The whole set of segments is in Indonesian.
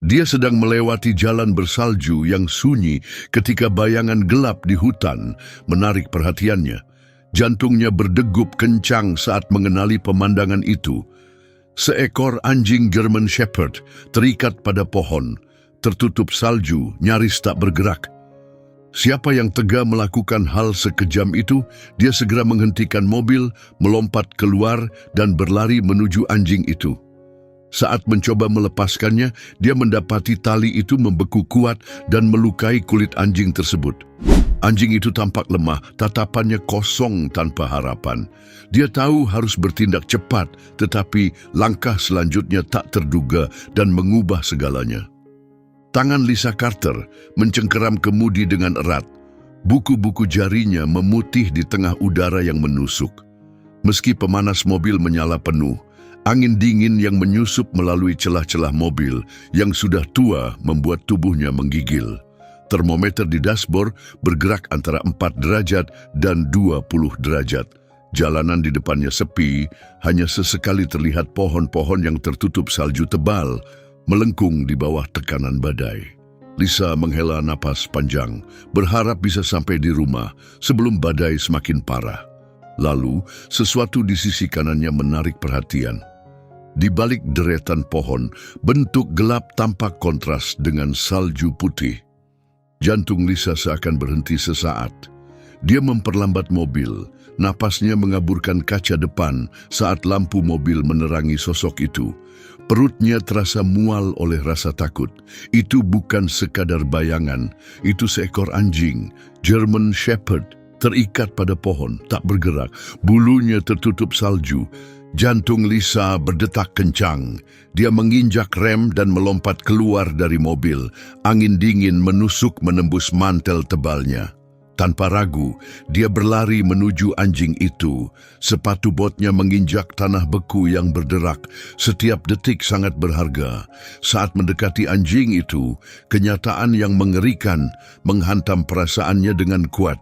Dia sedang melewati jalan bersalju yang sunyi ketika bayangan gelap di hutan menarik perhatiannya. Jantungnya berdegup kencang saat mengenali pemandangan itu. Seekor anjing German Shepherd terikat pada pohon, tertutup salju, nyaris tak bergerak. Siapa yang tega melakukan hal sekejam itu? Dia segera menghentikan mobil, melompat keluar, dan berlari menuju anjing itu. Saat mencoba melepaskannya, dia mendapati tali itu membeku kuat dan melukai kulit anjing tersebut. Anjing itu tampak lemah, tatapannya kosong tanpa harapan. Dia tahu harus bertindak cepat, tetapi langkah selanjutnya tak terduga dan mengubah segalanya. Tangan Lisa Carter mencengkeram kemudi dengan erat. Buku-buku jarinya memutih di tengah udara yang menusuk. Meski pemanas mobil menyala penuh, angin dingin yang menyusup melalui celah-celah mobil yang sudah tua membuat tubuhnya menggigil. Termometer di dashboard bergerak antara 4 derajat dan 20 derajat. Jalanan di depannya sepi, hanya sesekali terlihat pohon-pohon yang tertutup salju tebal, melengkung di bawah tekanan badai. Lisa menghela napas panjang, berharap bisa sampai di rumah sebelum badai semakin parah. Lalu, sesuatu di sisi kanannya menarik perhatian. Di balik deretan pohon, bentuk gelap tampak kontras dengan salju putih. Jantung Lisa seakan berhenti sesaat. Dia memperlambat mobil, napasnya mengaburkan kaca depan saat lampu mobil menerangi sosok itu. Perutnya terasa mual oleh rasa takut. Itu bukan sekadar bayangan, itu seekor anjing, German Shepherd, terikat pada pohon, tak bergerak, bulunya tertutup salju. Jantung Lisa berdetak kencang. Dia menginjak rem dan melompat keluar dari mobil. Angin dingin menusuk menembus mantel tebalnya. Tanpa ragu, dia berlari menuju anjing itu. Sepatu botnya menginjak tanah beku yang berderak. Setiap detik sangat berharga. Saat mendekati anjing itu, kenyataan yang mengerikan menghantam perasaannya dengan kuat.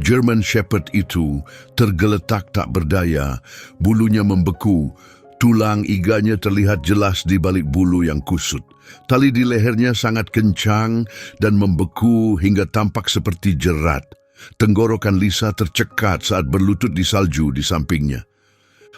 German Shepherd itu tergeletak tak berdaya, bulunya membeku, tulang iganya terlihat jelas di balik bulu yang kusut. Tali di lehernya sangat kencang dan membeku hingga tampak seperti jerat. Tenggorokan Lisa tercekat saat berlutut di salju di sampingnya.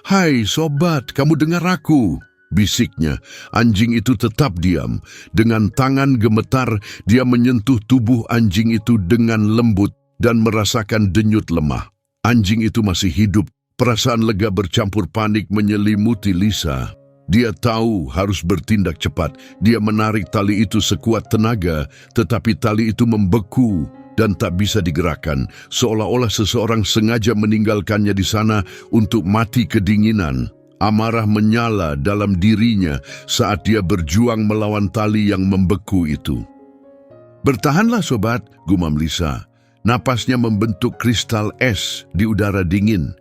"Hai sobat, kamu dengar aku?" bisiknya. Anjing itu tetap diam. Dengan tangan gemetar, dia menyentuh tubuh anjing itu dengan lembut dan merasakan denyut lemah. Anjing itu masih hidup. Perasaan lega bercampur panik menyelimuti Lisa. Dia tahu harus bertindak cepat. Dia menarik tali itu sekuat tenaga, tetapi tali itu membeku dan tak bisa digerakkan, seolah-olah seseorang sengaja meninggalkannya di sana untuk mati kedinginan. Amarah menyala dalam dirinya saat dia berjuang melawan tali yang membeku itu. "Bertahanlah sobat," gumam Lisa. Napasnya membentuk kristal es di udara dingin.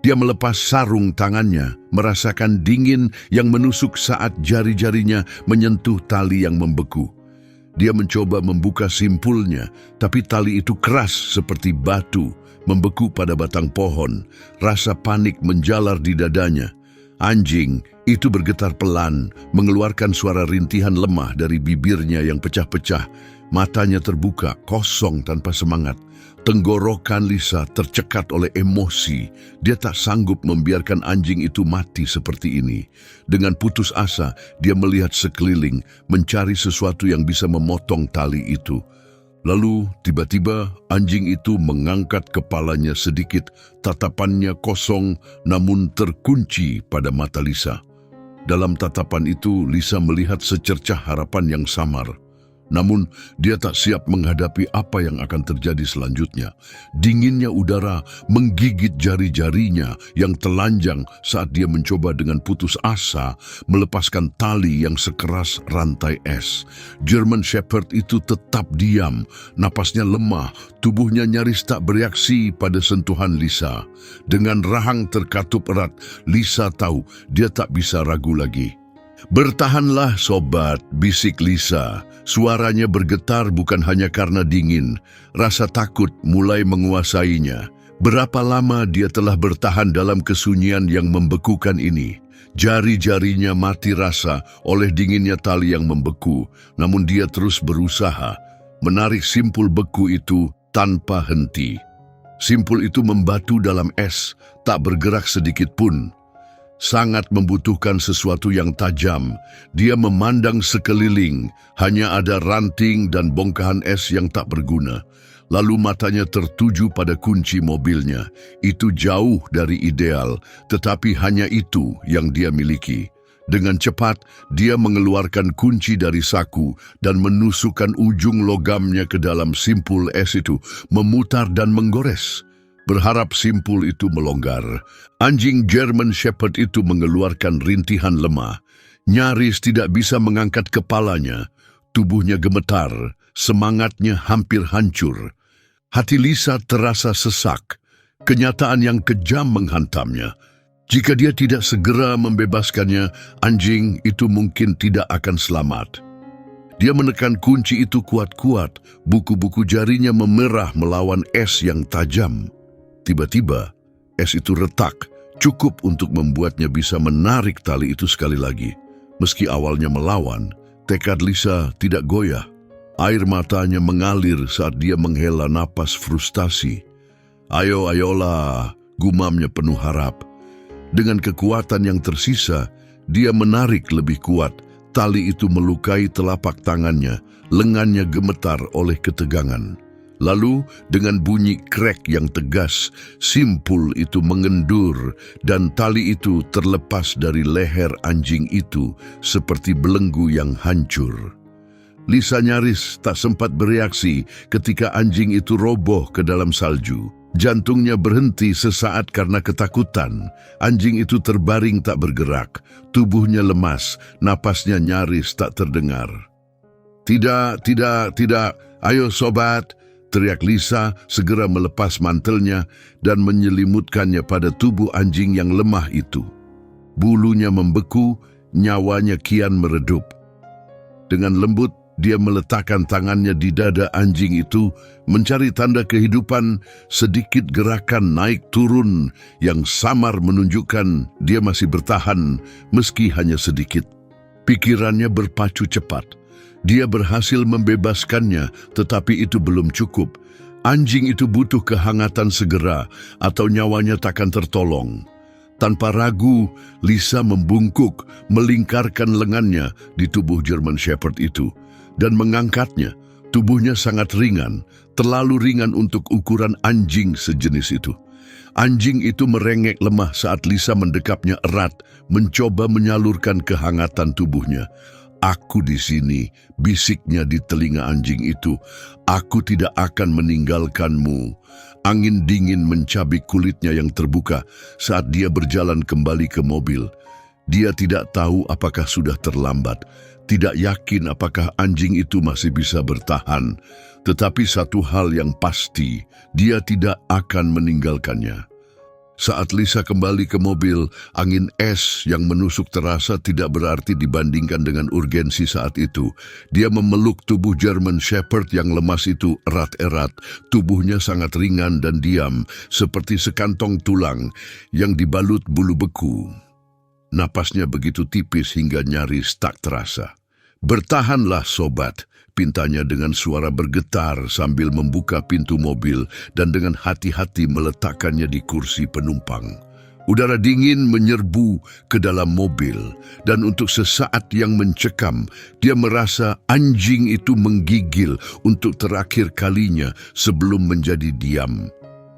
Dia melepas sarung tangannya, merasakan dingin yang menusuk saat jari-jarinya menyentuh tali yang membeku. Dia mencoba membuka simpulnya, tapi tali itu keras seperti batu, membeku pada batang pohon. Rasa panik menjalar di dadanya. Anjing itu bergetar pelan, mengeluarkan suara rintihan lemah dari bibirnya yang pecah-pecah. Matanya terbuka, kosong tanpa semangat. Tenggorokan Lisa tercekat oleh emosi. Dia tak sanggup membiarkan anjing itu mati seperti ini. Dengan putus asa, dia melihat sekeliling, mencari sesuatu yang bisa memotong tali itu. Lalu, tiba-tiba, anjing itu mengangkat kepalanya sedikit. Tatapannya kosong, namun terkunci pada mata Lisa. Dalam tatapan itu, Lisa melihat secercah harapan yang samar. Namun, dia tak siap menghadapi apa yang akan terjadi selanjutnya. Dinginnya udara menggigit jari-jarinya yang telanjang saat dia mencoba dengan putus asa melepaskan tali yang sekeras rantai es. German Shepherd itu tetap diam, napasnya lemah, tubuhnya nyaris tak bereaksi pada sentuhan Lisa. Dengan rahang terkatup erat, Lisa tahu dia tak bisa ragu lagi. "Bertahanlah sobat," bisik Lisa. Suaranya bergetar bukan hanya karena dingin. Rasa takut mulai menguasainya. Berapa lama dia telah bertahan dalam kesunyian yang membekukan ini? Jari-jarinya mati rasa oleh dinginnya tali yang membeku, namun dia terus berusaha menarik simpul beku itu tanpa henti. Simpul itu membatu dalam es, tak bergerak sedikit pun. Sangat membutuhkan sesuatu yang tajam. Dia memandang sekeliling, hanya ada ranting dan bongkahan es yang tak berguna. Lalu matanya tertuju pada kunci mobilnya. Itu jauh dari ideal, tetapi hanya itu yang dia miliki. Dengan cepat, dia mengeluarkan kunci dari saku dan menusukkan ujung logamnya ke dalam simpul es itu, memutar dan menggores. Berharap simpul itu melonggar. Anjing German Shepherd itu mengeluarkan rintihan lemah. Nyaris tidak bisa mengangkat kepalanya. Tubuhnya gemetar, semangatnya hampir hancur. Hati Lisa terasa sesak. Kenyataan yang kejam menghantamnya. Jika dia tidak segera membebaskannya, anjing itu mungkin tidak akan selamat. Dia menekan kunci itu kuat-kuat. Buku-buku jarinya memerah melawan es yang tajam. Tiba-tiba, es itu retak, cukup untuk membuatnya bisa menarik tali itu sekali lagi. Meski awalnya melawan, tekad Lisa tidak goyah. Air matanya mengalir saat dia menghela napas frustasi. Ayolah, gumamnya penuh harap. Dengan kekuatan yang tersisa, dia menarik lebih kuat. Tali itu melukai telapak tangannya, lengannya gemetar oleh ketegangan. Lalu, dengan bunyi krek yang tegas, simpul itu mengendur dan tali itu terlepas dari leher anjing itu seperti belenggu yang hancur. Lisa nyaris tak sempat bereaksi ketika anjing itu roboh ke dalam salju. Jantungnya berhenti sesaat karena ketakutan. Anjing itu terbaring tak bergerak, tubuhnya lemas, napasnya nyaris tak terdengar. Tidak, ayo sobat, teriak Lisa segera melepas mantelnya dan menyelimutkannya pada tubuh anjing yang lemah itu. Bulunya membeku, nyawanya kian meredup. Dengan lembut, dia meletakkan tangannya di dada anjing itu, mencari tanda kehidupan. Sedikit gerakan naik turun yang samar menunjukkan dia masih bertahan, meski hanya sedikit. Pikirannya berpacu cepat. Dia berhasil membebaskannya, tetapi itu belum cukup. Anjing itu butuh kehangatan segera, atau nyawanya takkan tertolong. Tanpa ragu, Lisa membungkuk, melingkarkan lengannya di tubuh German Shepherd itu, dan mengangkatnya. Tubuhnya sangat ringan, terlalu ringan untuk ukuran anjing sejenis itu. Anjing itu merengek lemah saat Lisa mendekapnya erat, mencoba menyalurkan kehangatan tubuhnya. Aku di sini, bisiknya di telinga anjing itu. Aku tidak akan meninggalkanmu. Angin dingin mencabik kulitnya yang terbuka saat dia berjalan kembali ke mobil. Dia tidak tahu apakah sudah terlambat. Tidak yakin apakah anjing itu masih bisa bertahan, tetapi satu hal yang pasti, dia tidak akan meninggalkannya. Saat Lisa kembali ke mobil, angin es yang menusuk terasa tidak berarti dibandingkan dengan urgensi saat itu. Dia memeluk tubuh German Shepherd yang lemas itu erat-erat. Tubuhnya sangat ringan dan diam, seperti sekantong tulang yang dibalut bulu beku. Napasnya begitu tipis hingga nyaris tak terasa. Bertahanlah sobat, pintanya dengan suara bergetar sambil membuka pintu mobil dan dengan hati-hati meletakkannya di kursi penumpang. Udara dingin menyerbu ke dalam mobil dan untuk sesaat yang mencekam, dia merasa anjing itu menggigil untuk terakhir kalinya sebelum menjadi diam.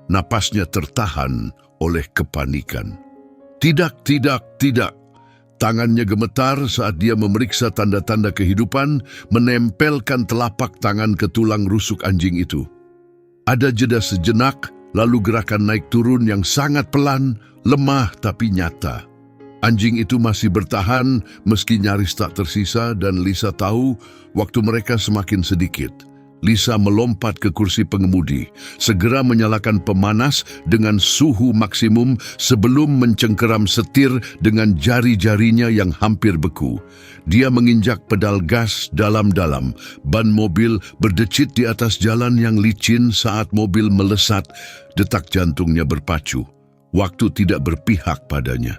Napasnya tertahan oleh kepanikan. Tidak. Tangannya gemetar saat dia memeriksa tanda-tanda kehidupan, menempelkan telapak tangan ke tulang rusuk anjing itu. Ada jeda sejenak, lalu gerakan naik turun yang sangat pelan, lemah tapi nyata. Anjing itu masih bertahan meski nyaris tak tersisa dan Lisa tahu waktu mereka semakin sedikit. Lisa melompat ke kursi pengemudi, segera menyalakan pemanas dengan suhu maksimum sebelum mencengkeram setir dengan jari-jarinya yang hampir beku. Dia menginjak pedal gas dalam-dalam. Ban mobil berdecit di atas jalan yang licin saat mobil melesat. Detak jantungnya berpacu. Waktu tidak berpihak padanya.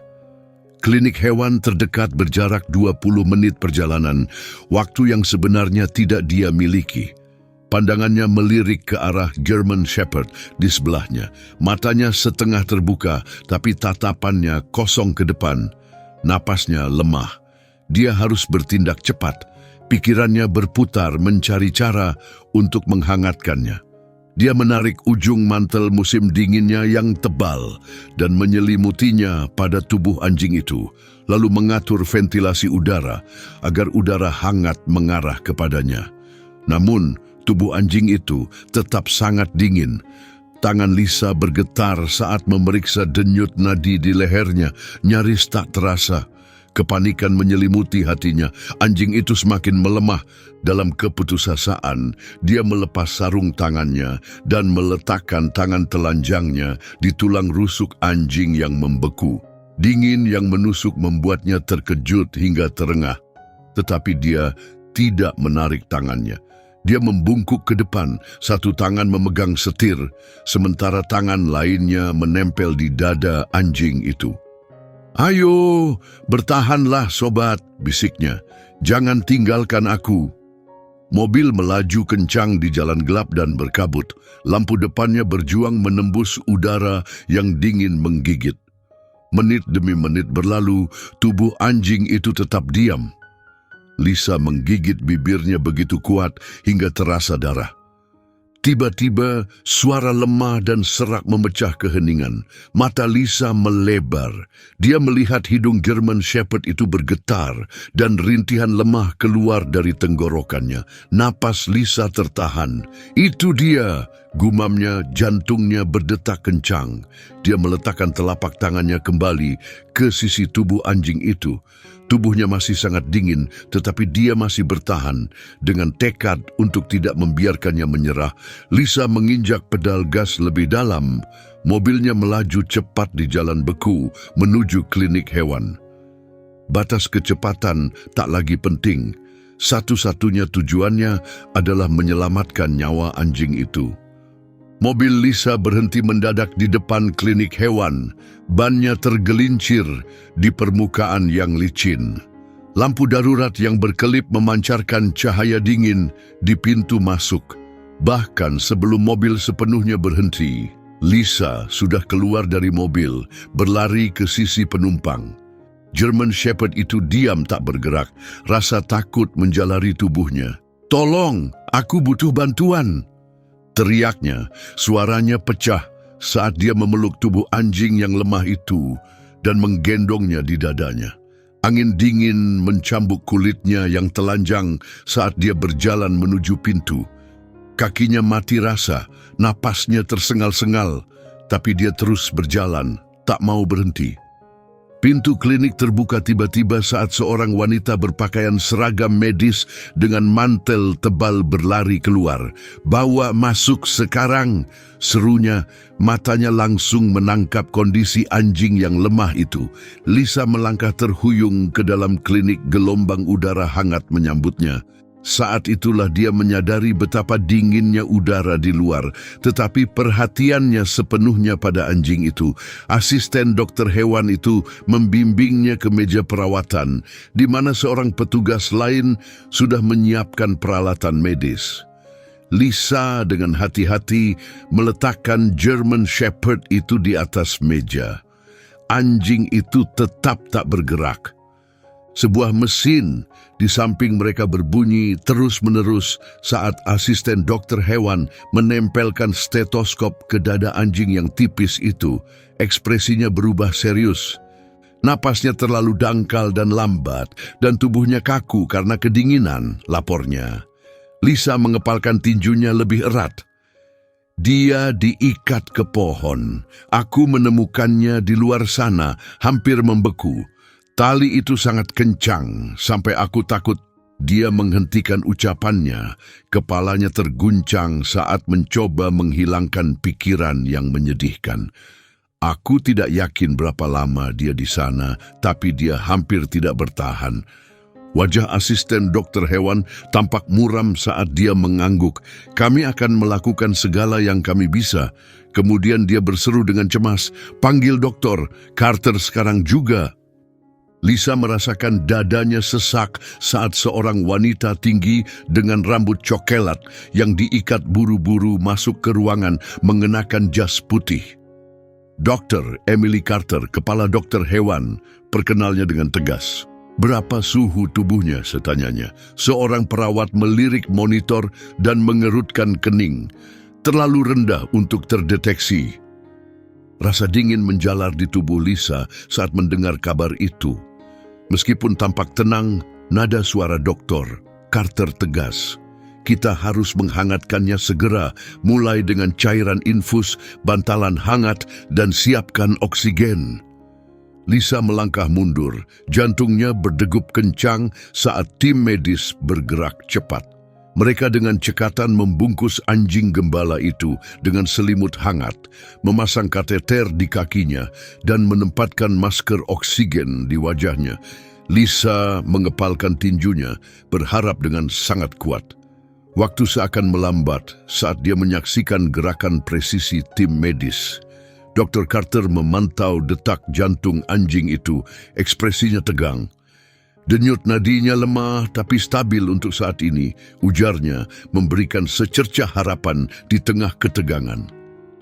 Klinik hewan terdekat berjarak 20 menit perjalanan, waktu yang sebenarnya tidak dia miliki. Pandangannya melirik ke arah German Shepherd di sebelahnya. Matanya setengah terbuka, tapi tatapannya kosong ke depan. Napasnya lemah. Dia harus bertindak cepat. Pikirannya berputar mencari cara untuk menghangatkannya. Dia menarik ujung mantel musim dinginnya yang tebal dan menyelimutinya pada tubuh anjing itu, lalu mengatur ventilasi udara agar udara hangat mengarah kepadanya. Namun, tubuh anjing itu tetap sangat dingin. Tangan Lisa bergetar saat memeriksa denyut nadi di lehernya, nyaris tak terasa. Kepanikan menyelimuti hatinya. Anjing itu semakin melemah. Dalam keputusasaan, dia melepas sarung tangannya dan meletakkan tangan telanjangnya di tulang rusuk anjing yang membeku. Dingin yang menusuk membuatnya terkejut hingga terengah. Tetapi dia tidak menarik tangannya. Dia membungkuk ke depan, satu tangan memegang setir, sementara tangan lainnya menempel di dada anjing itu. "Ayo, bertahanlah sobat," bisiknya. "Jangan tinggalkan aku." Mobil melaju kencang di jalan gelap dan berkabut. Lampu depannya berjuang menembus udara yang dingin menggigit. Menit demi menit berlalu, tubuh anjing itu tetap diam. Lisa menggigit bibirnya begitu kuat hingga terasa darah. Tiba-tiba, suara lemah dan serak memecah keheningan. Mata Lisa melebar. Dia melihat hidung German Shepherd itu bergetar dan rintihan lemah keluar dari tenggorokannya. Napas Lisa tertahan. "Itu dia!" gumamnya, jantungnya berdetak kencang. Dia meletakkan telapak tangannya kembali ke sisi tubuh anjing itu. Tubuhnya masih sangat dingin, tetapi dia masih bertahan. Dengan tekad untuk tidak membiarkannya menyerah, Lisa menginjak pedal gas lebih dalam. Mobilnya melaju cepat di jalan beku menuju klinik hewan. Batas kecepatan tak lagi penting. Satu-satunya tujuannya adalah menyelamatkan nyawa anjing itu. Mobil Lisa berhenti mendadak di depan klinik hewan. Bannya tergelincir di permukaan yang licin. Lampu darurat yang berkelip memancarkan cahaya dingin di pintu masuk. Bahkan sebelum mobil sepenuhnya berhenti, Lisa sudah keluar dari mobil, berlari ke sisi penumpang. German Shepherd itu diam tak bergerak, rasa takut menjalari tubuhnya. "Tolong, aku butuh bantuan!" teriaknya. Suaranya pecah saat dia memeluk tubuh anjing yang lemah itu dan menggendongnya di dadanya. Angin dingin mencambuk kulitnya yang telanjang saat dia berjalan menuju pintu. Kakinya mati rasa, napasnya tersengal-sengal, tapi dia terus berjalan, tak mau berhenti. Pintu klinik terbuka tiba-tiba saat seorang wanita berpakaian seragam medis dengan mantel tebal berlari keluar. "Bawa masuk sekarang!" serunya. Matanya langsung menangkap kondisi anjing yang lemah itu. Lisa melangkah terhuyung ke dalam klinik, gelombang udara hangat menyambutnya. Saat itulah dia menyadari betapa dinginnya udara di luar, tetapi perhatiannya sepenuhnya pada anjing itu. Asisten dokter hewan itu membimbingnya ke meja perawatan, di mana seorang petugas lain sudah menyiapkan peralatan medis. Lisa dengan hati-hati meletakkan German Shepherd itu di atas meja. Anjing itu tetap tak bergerak. Sebuah mesin di samping mereka berbunyi terus-menerus saat asisten dokter hewan menempelkan stetoskop ke dada anjing yang tipis itu. Ekspresinya berubah serius. Napasnya terlalu dangkal dan lambat, dan tubuhnya kaku karena kedinginan, lapornya. Lisa mengepalkan tinjunya lebih erat. "Dia diikat ke pohon. Aku menemukannya di luar sana, hampir membeku. Tali itu sangat kencang, sampai aku takut." Dia menghentikan ucapannya. Kepalanya terguncang saat mencoba menghilangkan pikiran yang menyedihkan. "Aku tidak yakin berapa lama dia di sana, tapi dia hampir tidak bertahan." Wajah asisten dokter hewan tampak muram saat dia mengangguk. "Kami akan melakukan segala yang kami bisa." Kemudian dia berseru dengan cemas, "Panggil dokter, Carter sekarang juga." Lisa merasakan dadanya sesak saat seorang wanita tinggi dengan rambut coklat yang diikat buru-buru masuk ke ruangan mengenakan jas putih. Dr. Emily Carter, kepala dokter hewan, perkenalnya dengan tegas. "Berapa suhu tubuhnya?" setanyanya. Seorang perawat melirik monitor dan mengerutkan kening. "Terlalu rendah untuk terdeteksi." Rasa dingin menjalar di tubuh Lisa saat mendengar kabar itu. Meskipun tampak tenang, nada suara Dr. Carter tegas. "Kita harus menghangatkannya segera, mulai dengan cairan infus, bantalan hangat, dan siapkan oksigen." Lisa melangkah mundur, jantungnya berdegup kencang saat tim medis bergerak cepat. Mereka dengan cekatan membungkus anjing gembala itu dengan selimut hangat, memasang kateter di kakinya, dan menempatkan masker oksigen di wajahnya. Lisa mengepalkan tinjunya, berharap dengan sangat kuat. Waktu seakan melambat saat dia menyaksikan gerakan presisi tim medis. Dr. Carter memantau detak jantung anjing itu, ekspresinya tegang. "Denyut nadinya lemah tapi stabil untuk saat ini," ujarnya, memberikan secercah harapan di tengah ketegangan.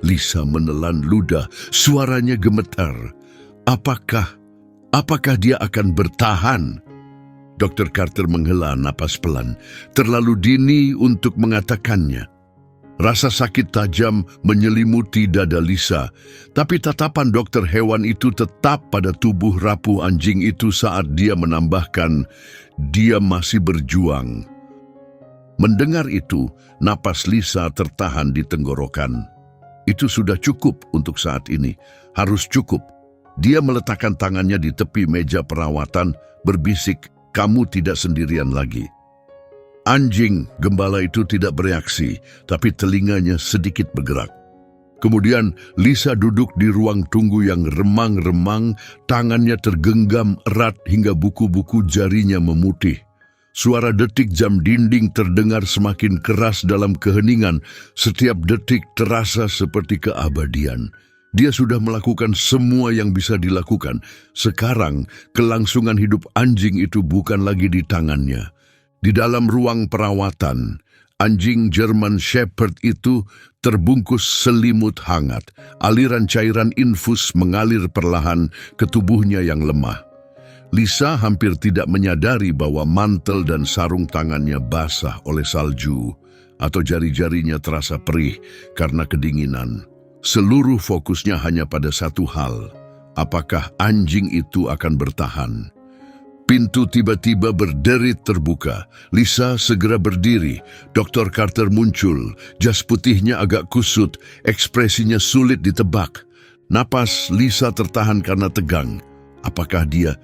Lisa menelan ludah, suaranya gemetar. Apakah dia akan bertahan? Dr. Carter menghela napas pelan. Terlalu dini untuk mengatakannya. Rasa sakit tajam menyelimuti dada Lisa, tapi tatapan dokter hewan itu tetap pada tubuh rapuh anjing itu saat dia menambahkan, "Dia masih berjuang." Mendengar itu, napas Lisa tertahan di tenggorokan. Itu sudah cukup untuk saat ini, harus cukup. Dia meletakkan tangannya di tepi meja perawatan, berbisik, "Kamu tidak sendirian lagi." Anjing gembala itu tidak bereaksi, tapi telinganya sedikit bergerak. Kemudian Lisa duduk di ruang tunggu yang remang-remang, tangannya tergenggam erat hingga buku-buku jarinya memutih. Suara detik jam dinding terdengar semakin keras dalam keheningan, setiap detik terasa seperti keabadian. Dia sudah melakukan semua yang bisa dilakukan. Sekarang, kelangsungan hidup anjing itu bukan lagi di tangannya. Di dalam ruang perawatan, anjing German Shepherd itu terbungkus selimut hangat. Aliran cairan infus mengalir perlahan ke tubuhnya yang lemah. Lisa hampir tidak menyadari bahwa mantel dan sarung tangannya basah oleh salju, atau jari-jarinya terasa perih karena kedinginan. Seluruh fokusnya hanya pada satu hal, apakah anjing itu akan bertahan? Pintu tiba-tiba berderit terbuka. Lisa segera berdiri. Dr. Carter muncul. Jas putihnya agak kusut, ekspresinya sulit ditebak. Napas Lisa tertahan karena tegang. Apakah dia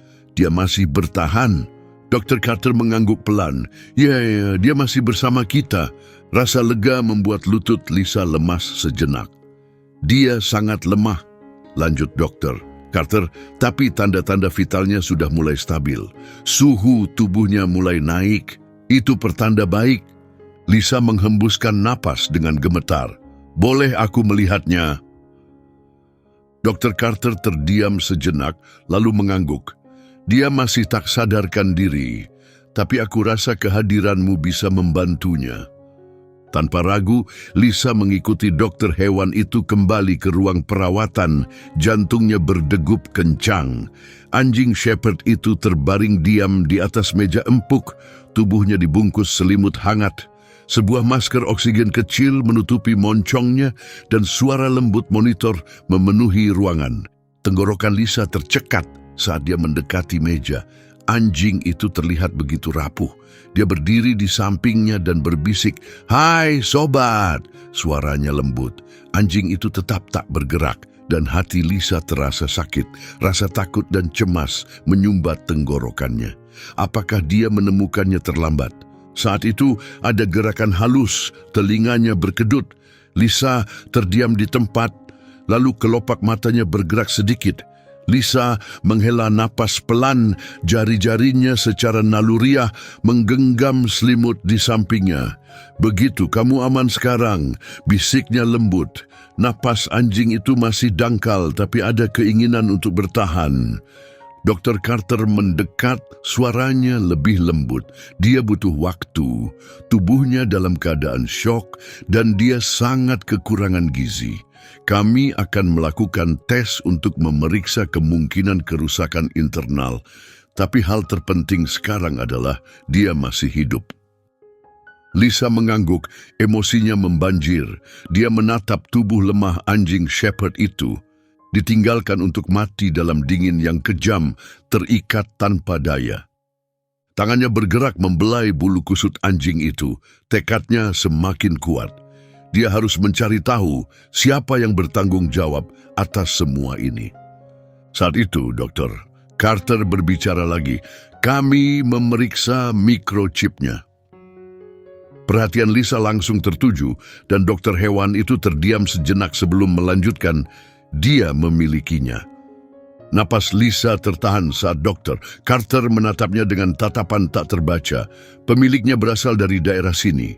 masih bertahan? Dr. Carter mengangguk pelan. Ya, dia masih bersama kita. Rasa lega membuat lutut Lisa lemas sejenak. "Dia sangat lemah," lanjut Dr. Carter, "tapi tanda-tanda vitalnya sudah mulai stabil. Suhu tubuhnya mulai naik. Itu pertanda baik." Lisa menghembuskan napas dengan gemetar. "Boleh aku melihatnya?" Dr. Carter terdiam sejenak, lalu mengangguk. "Dia masih tak sadarkan diri, tapi aku rasa kehadiranmu bisa membantunya." Tanpa ragu, Lisa mengikuti dokter hewan itu kembali ke ruang perawatan. Jantungnya berdegup kencang. Anjing Shepherd itu terbaring diam di atas meja empuk. Tubuhnya dibungkus selimut hangat. Sebuah masker oksigen kecil menutupi moncongnya dan suara lembut monitor memenuhi ruangan. Tenggorokan Lisa tercekat saat dia mendekati meja. Anjing itu terlihat begitu rapuh. Dia berdiri di sampingnya dan berbisik, "Hai sobat!" Suaranya lembut. Anjing itu tetap tak bergerak dan hati Lisa terasa sakit. Rasa takut dan cemas menyumbat tenggorokannya. Apakah dia menemukannya terlambat? Saat itu ada gerakan halus, telinganya berkedut. Lisa terdiam di tempat, lalu kelopak matanya bergerak sedikit. Lisa menghela napas pelan, jari-jarinya secara naluriah menggenggam selimut di sampingnya. "Begitu, kamu aman sekarang," bisiknya lembut. Napas anjing itu masih dangkal, tapi ada keinginan untuk bertahan. Dr. Carter mendekat, suaranya lebih lembut. Dia butuh waktu, tubuhnya dalam keadaan syok, dan dia sangat kekurangan gizi. Kami akan melakukan tes untuk memeriksa kemungkinan kerusakan internal, tapi hal terpenting sekarang adalah dia masih hidup. Lisa mengangguk, emosinya membanjir. Dia menatap tubuh lemah anjing Shepherd itu, ditinggalkan untuk mati dalam dingin yang kejam, terikat tanpa daya. Tangannya bergerak membelai bulu kusut anjing itu, tekadnya semakin kuat. Dia harus mencari tahu siapa yang bertanggung jawab atas semua ini. Saat itu, Dokter Carter berbicara lagi, kami memeriksa microchipnya. Perhatian Lisa langsung tertuju dan dokter hewan itu terdiam sejenak sebelum melanjutkan, dia memilikinya. Napas Lisa tertahan saat Dokter Carter menatapnya dengan tatapan tak terbaca. Pemiliknya berasal dari daerah sini.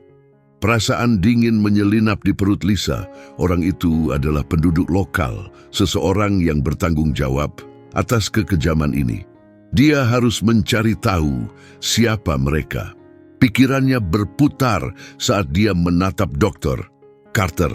Perasaan dingin menyelinap di perut Lisa. Orang itu adalah penduduk lokal, seseorang yang bertanggung jawab atas kekejaman ini. Dia harus mencari tahu siapa mereka. Pikirannya berputar saat dia menatap Dokter Carter.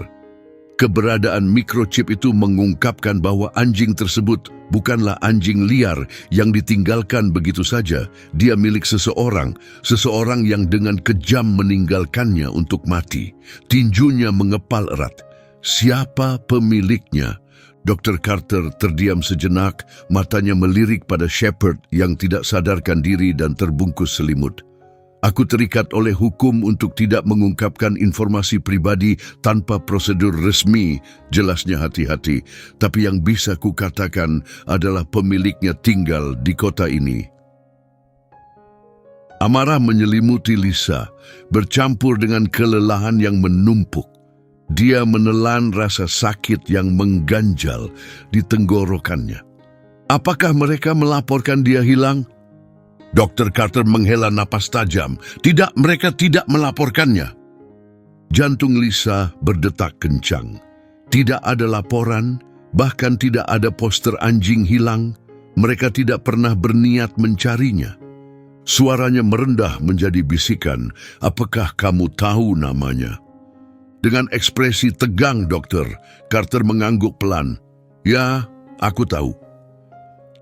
Keberadaan microchip itu mengungkapkan bahwa anjing tersebut bukanlah anjing liar yang ditinggalkan begitu saja. Dia milik seseorang yang dengan kejam meninggalkannya untuk mati. Tinjunya mengepal erat. Siapa pemiliknya? Dr. Carter terdiam sejenak, matanya melirik pada Shepherd yang tidak sadarkan diri dan terbungkus selimut. Aku terikat oleh hukum untuk tidak mengungkapkan informasi pribadi tanpa prosedur resmi, jelasnya hati-hati. Tapi yang bisa kukatakan adalah pemiliknya tinggal di kota ini. Amarah menyelimuti Lisa, bercampur dengan kelelahan yang menumpuk. Dia menelan rasa sakit yang mengganjal di tenggorokannya. Apakah mereka melaporkan dia hilang? Dr. Carter menghela napas tajam. Tidak, mereka tidak melaporkannya. Jantung Lisa berdetak kencang. Tidak ada laporan, bahkan tidak ada poster anjing hilang. Mereka tidak pernah berniat mencarinya. Suaranya merendah menjadi bisikan. Apakah kamu tahu namanya? Dengan ekspresi tegang, Dokter Carter mengangguk pelan. Ya, aku tahu.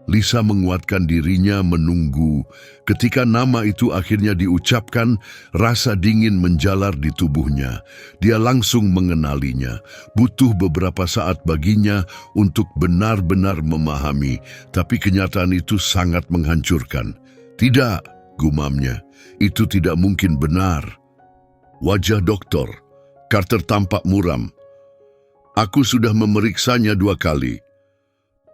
Lisa menguatkan dirinya menunggu. Ketika nama itu akhirnya diucapkan, rasa dingin menjalar di tubuhnya. Dia langsung mengenalinya. Butuh beberapa saat baginya untuk benar-benar memahami, tapi kenyataan itu sangat menghancurkan. Tidak, gumamnya. Itu tidak mungkin benar. Wajah Dokter Carter tampak muram. Aku sudah memeriksanya 2 kali.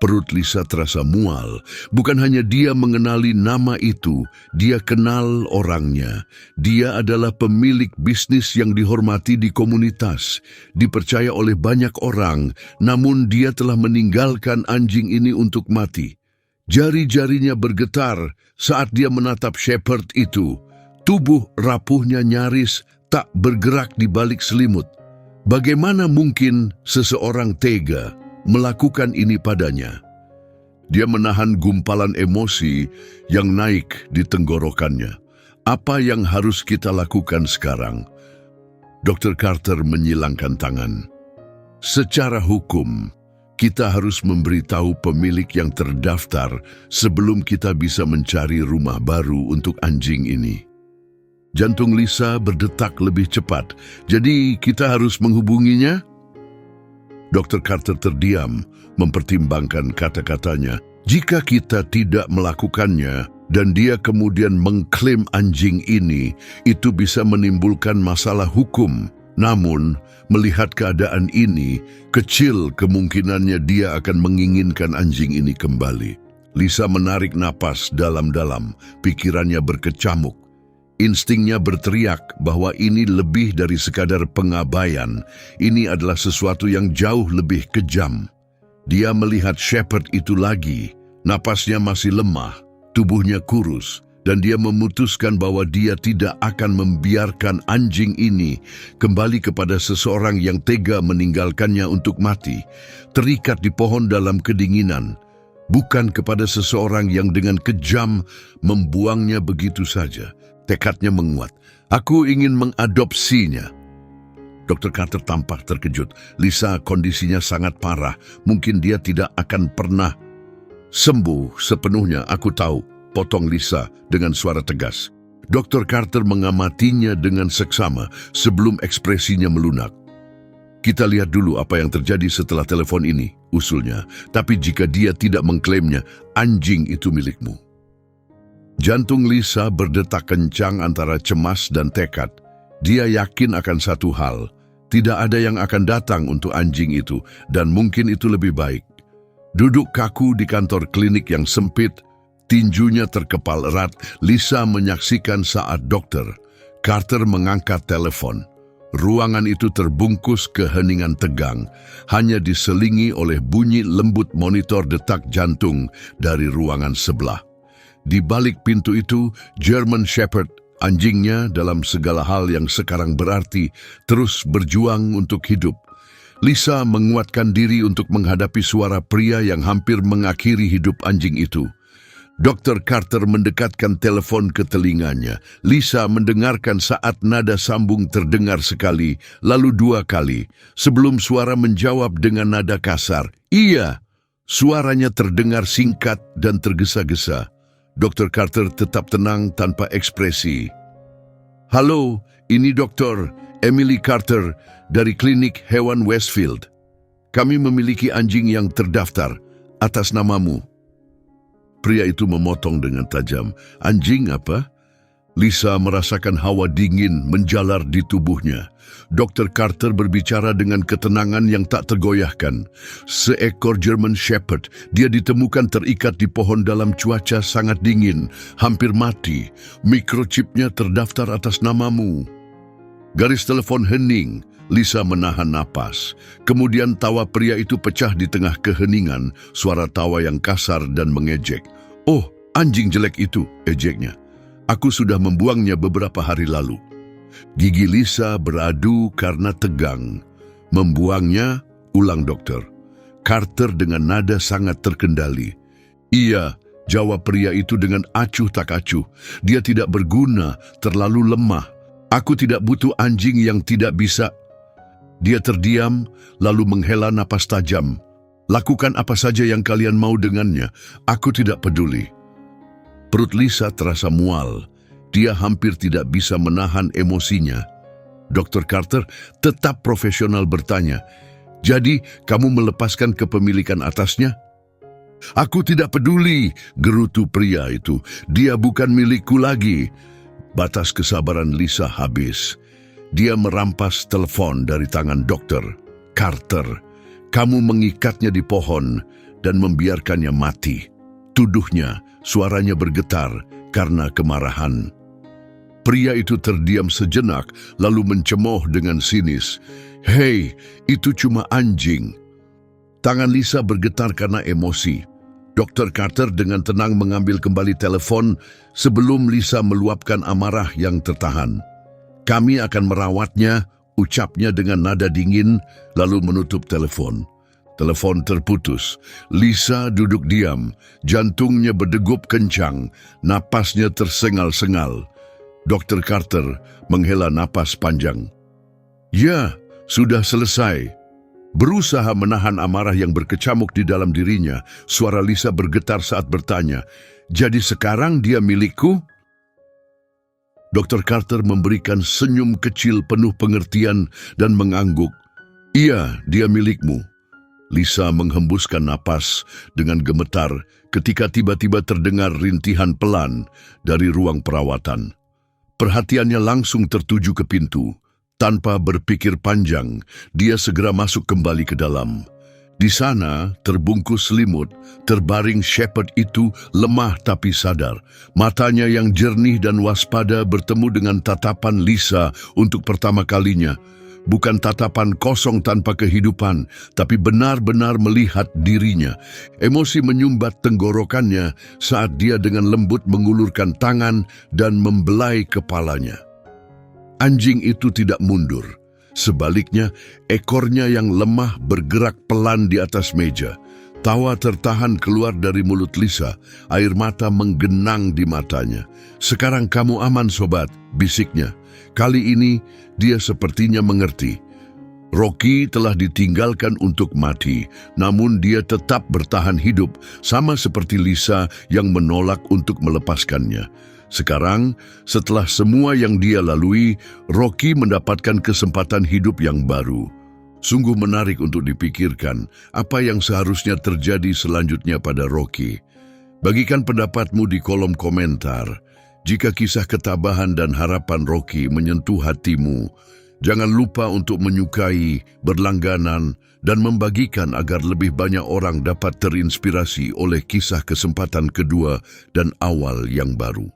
Perut Lisa terasa mual. Bukan hanya dia mengenali nama itu, dia kenal orangnya. Dia adalah pemilik bisnis yang dihormati di komunitas, dipercaya oleh banyak orang, namun dia telah meninggalkan anjing ini untuk mati. Jari-jarinya bergetar saat dia menatap Shepherd itu. Tubuh rapuhnya nyaris tak bergerak di balik selimut. Bagaimana mungkin seseorang tega melakukan ini padanya? Dia menahan gumpalan emosi yang naik di tenggorokannya. Apa yang harus kita lakukan sekarang? Dr. Carter menyilangkan tangan. Secara hukum, kita harus memberitahu pemilik yang terdaftar sebelum kita bisa mencari rumah baru untuk anjing ini. Jantung Lisa berdetak lebih cepat. Jadi kita harus menghubunginya? Dr. Carter terdiam, mempertimbangkan kata-katanya. Jika kita tidak melakukannya dan dia kemudian mengklaim anjing ini, itu bisa menimbulkan masalah hukum. Namun, melihat keadaan ini, kecil kemungkinannya dia akan menginginkan anjing ini kembali. Lisa menarik napas dalam-dalam, pikirannya berkecamuk. Instingnya berteriak bahwa ini lebih dari sekadar pengabaian. Ini adalah sesuatu yang jauh lebih kejam. Dia melihat Shepherd itu lagi. Napasnya masih lemah, tubuhnya kurus, dan dia memutuskan bahwa dia tidak akan membiarkan anjing ini kembali kepada seseorang yang tega meninggalkannya untuk mati. Terikat di pohon dalam kedinginan, bukan kepada seseorang yang dengan kejam membuangnya begitu saja. Tekadnya menguat. Aku ingin mengadopsinya. Dr. Carter tampak terkejut. Lisa, kondisinya sangat parah. Mungkin dia tidak akan pernah sembuh sepenuhnya, aku tahu, potong Lisa dengan suara tegas. Dr. Carter mengamatinya dengan seksama sebelum ekspresinya melunak. Kita lihat dulu apa yang terjadi setelah telepon ini, usulnya. Tapi jika dia tidak mengklaimnya, anjing itu milikmu. Jantung Lisa berdetak kencang antara cemas dan tekad. Dia yakin akan satu hal, tidak ada yang akan datang untuk anjing itu, dan mungkin itu lebih baik. Duduk kaku di kantor klinik yang sempit, tinjunya terkepal erat, Lisa menyaksikan saat Dr. Carter mengangkat telepon. Ruangan itu terbungkus keheningan tegang, hanya diselingi oleh bunyi lembut monitor detak jantung dari ruangan sebelah. Di balik pintu itu, German Shepherd, anjingnya dalam segala hal yang sekarang berarti, terus berjuang untuk hidup. Lisa menguatkan diri untuk menghadapi suara pria yang hampir mengakhiri hidup anjing itu. Dr. Carter mendekatkan telepon ke telinganya. Lisa mendengarkan saat nada sambung terdengar sekali, lalu dua kali, sebelum suara menjawab dengan nada kasar. Iya, suaranya terdengar singkat dan tergesa-gesa. Dr. Carter tetap tenang tanpa ekspresi. Halo, ini Dr. Emily Carter dari klinik hewan Westfield. Kami memiliki anjing yang terdaftar atas namamu. Pria itu memotong dengan tajam. Anjing apa? Lisa merasakan hawa dingin menjalar di tubuhnya. Dr. Carter berbicara dengan ketenangan yang tak tergoyahkan. Seekor German Shepherd, dia ditemukan terikat di pohon dalam cuaca sangat dingin, hampir mati. Mikrochipnya terdaftar atas namamu. Garis telepon hening. Lisa menahan napas. Kemudian tawa pria itu pecah di tengah keheningan, suara tawa yang kasar dan mengejek. Oh, anjing jelek itu, ejeknya. Aku sudah membuangnya beberapa hari lalu. Gigi Lisa beradu karena tegang. Membuangnya, ulang dokter. Carter dengan nada sangat terkendali. Iya, jawab pria itu dengan acuh tak acuh. Dia tidak berguna, terlalu lemah. Aku tidak butuh anjing yang tidak bisa. Dia terdiam, lalu menghela napas tajam. Lakukan apa saja yang kalian mau dengannya. Aku tidak peduli. Perut Lisa terasa mual. Dia hampir tidak bisa menahan emosinya. Dr. Carter tetap profesional bertanya, jadi kamu melepaskan kepemilikan atasnya? Aku tidak peduli, gerutu pria itu. Dia bukan milikku lagi. Batas kesabaran Lisa habis. Dia merampas telepon dari tangan Dr. Carter. Kamu mengikatnya di pohon dan membiarkannya mati. Tuduhnya, suaranya bergetar karena kemarahan. Pria itu terdiam sejenak, lalu mencemooh dengan sinis. Hei, itu cuma anjing. Tangan Lisa bergetar karena emosi. Dr. Carter dengan tenang mengambil kembali telepon sebelum Lisa meluapkan amarah yang tertahan. Kami akan merawatnya, ucapnya dengan nada dingin, lalu menutup telepon. Telepon terputus. Lisa duduk diam, jantungnya berdegup kencang, napasnya tersengal-sengal. Dr. Carter menghela napas panjang. Ya, sudah selesai. Berusaha menahan amarah yang berkecamuk di dalam dirinya, suara Lisa bergetar saat bertanya, jadi sekarang dia milikku? Dr. Carter memberikan senyum kecil penuh pengertian dan mengangguk. Iya, dia milikmu. Lisa menghembuskan napas dengan gemetar ketika tiba-tiba terdengar rintihan pelan dari ruang perawatan. Perhatiannya langsung tertuju ke pintu. Tanpa berpikir panjang, dia segera masuk kembali ke dalam. Di sana, terbungkus selimut, terbaring Shepherd itu lemah tapi sadar. Matanya yang jernih dan waspada bertemu dengan tatapan Lisa untuk pertama kalinya. Bukan tatapan kosong tanpa kehidupan, tapi benar-benar melihat dirinya. Emosi menyumbat tenggorokannya saat dia dengan lembut mengulurkan tangan dan membelai kepalanya. Anjing itu tidak mundur. Sebaliknya, ekornya yang lemah bergerak pelan di atas meja. Tawa tertahan keluar dari mulut Lisa, air mata menggenang di matanya. "Sekarang kamu aman, sobat," bisiknya. Kali ini dia sepertinya mengerti. Rocky telah ditinggalkan untuk mati, namun dia tetap bertahan hidup, sama seperti Lisa yang menolak untuk melepaskannya. Sekarang, setelah semua yang dia lalui, Rocky mendapatkan kesempatan hidup yang baru. Sungguh menarik untuk dipikirkan apa yang seharusnya terjadi selanjutnya pada Rocky. Bagikan pendapatmu di kolom komentar. Jika kisah ketabahan dan harapan Rocky menyentuh hatimu, jangan lupa untuk menyukai, berlangganan, dan membagikan agar lebih banyak orang dapat terinspirasi oleh kisah kesempatan kedua dan awal yang baru.